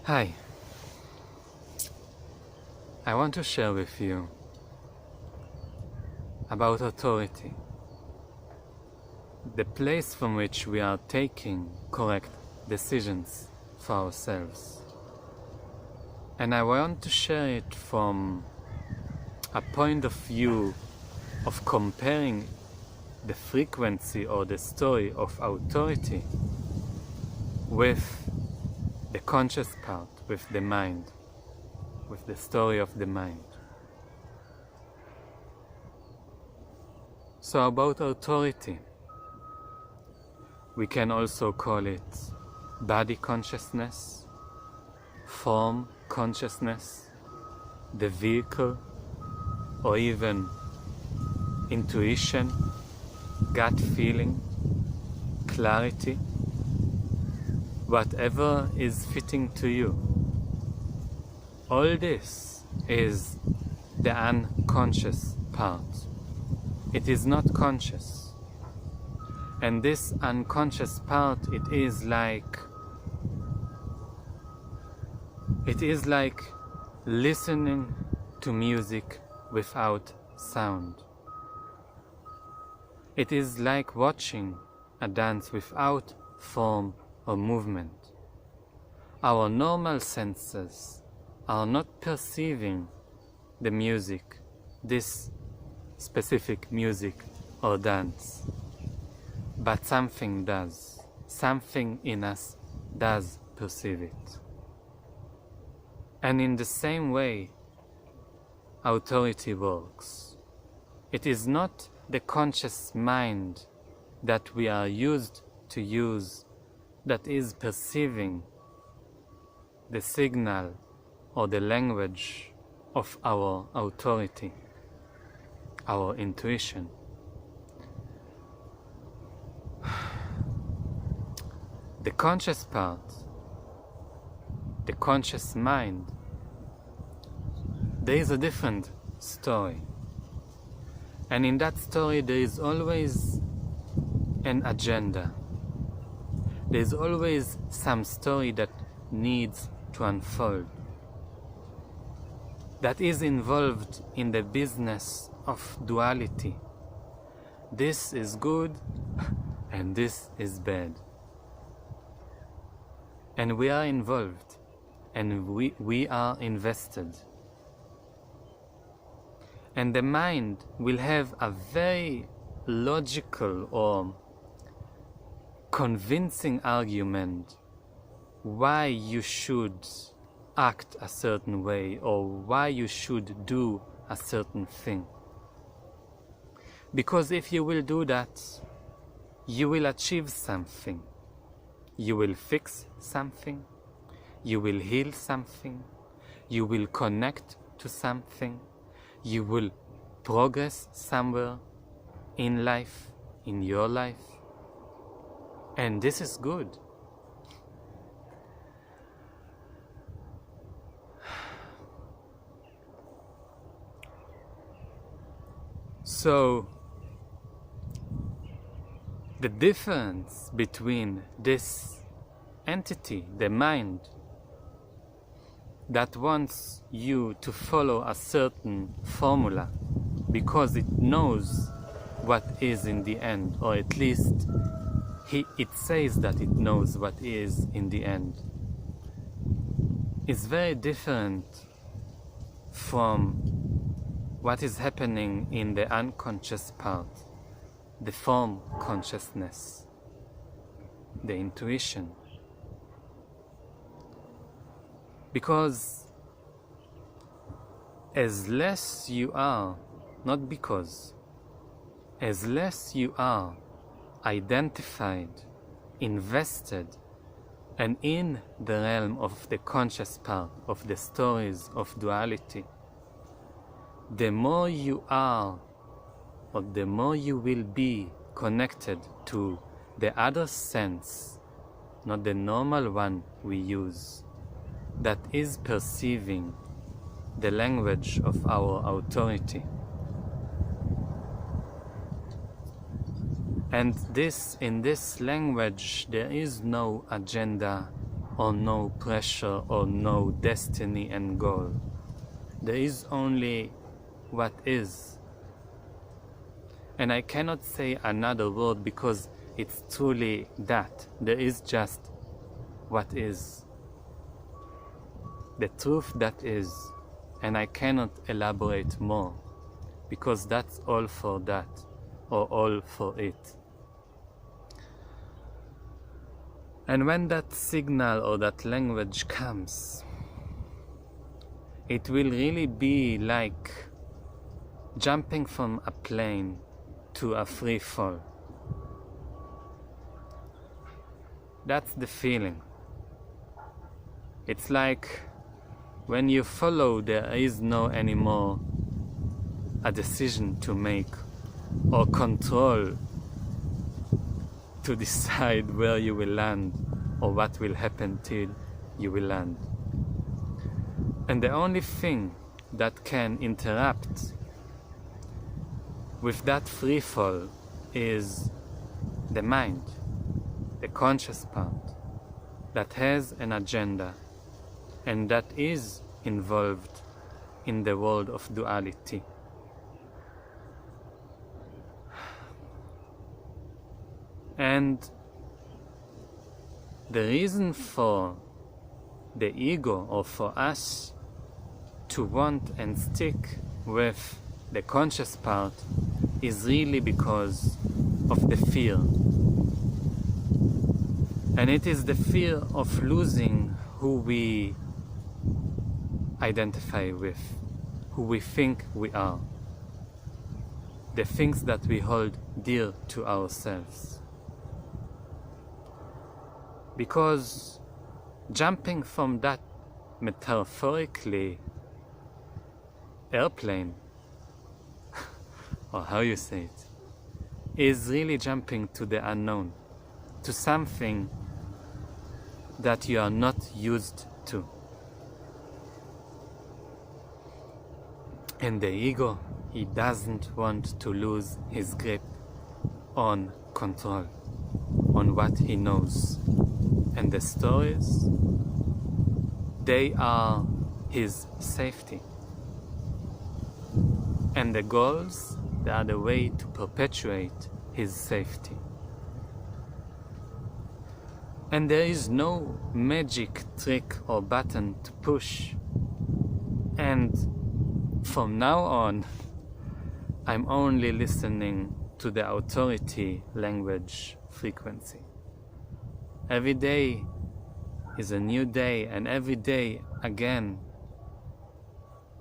Hi, I want to share with you about authority, the place from which we are taking correct decisions for ourselves. And I want to share it from a point of view of comparing the frequency or the story of authority with the conscious part, with the mind, with the story of the mind. So about authority, we can also call it body consciousness, form consciousness, the vehicle, or even intuition, gut feeling, clarity, whatever is fitting to you. All this is the unconscious part. It is not conscious. And this unconscious part, it is like listening to music without sound. It is like watching a dance without form or movement. Our normal senses are not perceiving the music, this specific music or dance, but something does. Something in us does perceive it. And in the same way, authority works. It is not the conscious mind that we are used to use that is perceiving the signal or the language of our authority, our intuition. The conscious part, the conscious mind, there is a different story. And in that story there is always an agenda. There is always some story that needs to unfold, that is involved in the business of duality. This is good and this is bad. And we are involved and we are invested. And the mind will have a very logical or convincing argument why you should act a certain way or why you should do a certain thing. Because if you will do that, you will achieve something. You will fix something. You will heal something. You will connect to something. You will progress somewhere in life, in your life. And this is good. So, the difference between this entity, the mind, that wants you to follow a certain formula because it knows what is in the end, or at least it says that it knows what is in the end, is very different from what is happening in the unconscious part, the form consciousness, the intuition. Because as less you are, not because, as less you are identified, invested, and in the realm of the conscious part of the stories of duality, the more you are, or the more you will be connected to the other sense, not the normal one we use, that is perceiving the language of our authority. And in this language there is no agenda, or no pressure or no destiny and goal. There is only what is. And I cannot say another word because it's truly that. There is just what is. The truth that is. And I cannot elaborate more because that's all for that, or all for it. And when that signal or that language comes, it will really be like jumping from a plane to a free fall. That's the feeling. It's like when you follow, there is no anymore a decision to make or control to decide where you will land or what will happen till you will land. And the only thing that can interrupt with that free fall is the mind, the conscious part that has an agenda and that is involved in the world of duality. And the reason for the ego, or for us to want and stick with the conscious part, is really because of the fear. And it is the fear of losing who we identify with, who we think we are, the things that we hold dear to ourselves. Because jumping from that, metaphorically, airplane, or how you say it, is really jumping to the unknown, to something that you are not used to. And the ego, he doesn't want to lose his grip on control, on what he knows. And the stories, they are his safety. And the goals, they are the way to perpetuate his safety. And there is no magic trick or button to push. And from now on, I'm only listening to the authority language frequency. Every day is a new day, and every day again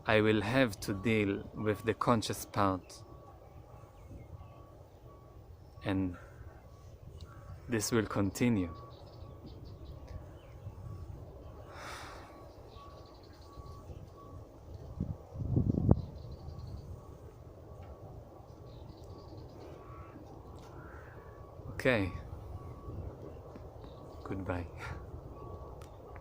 I will have to deal with the conscious part. And this will continue. Okay. Goodbye.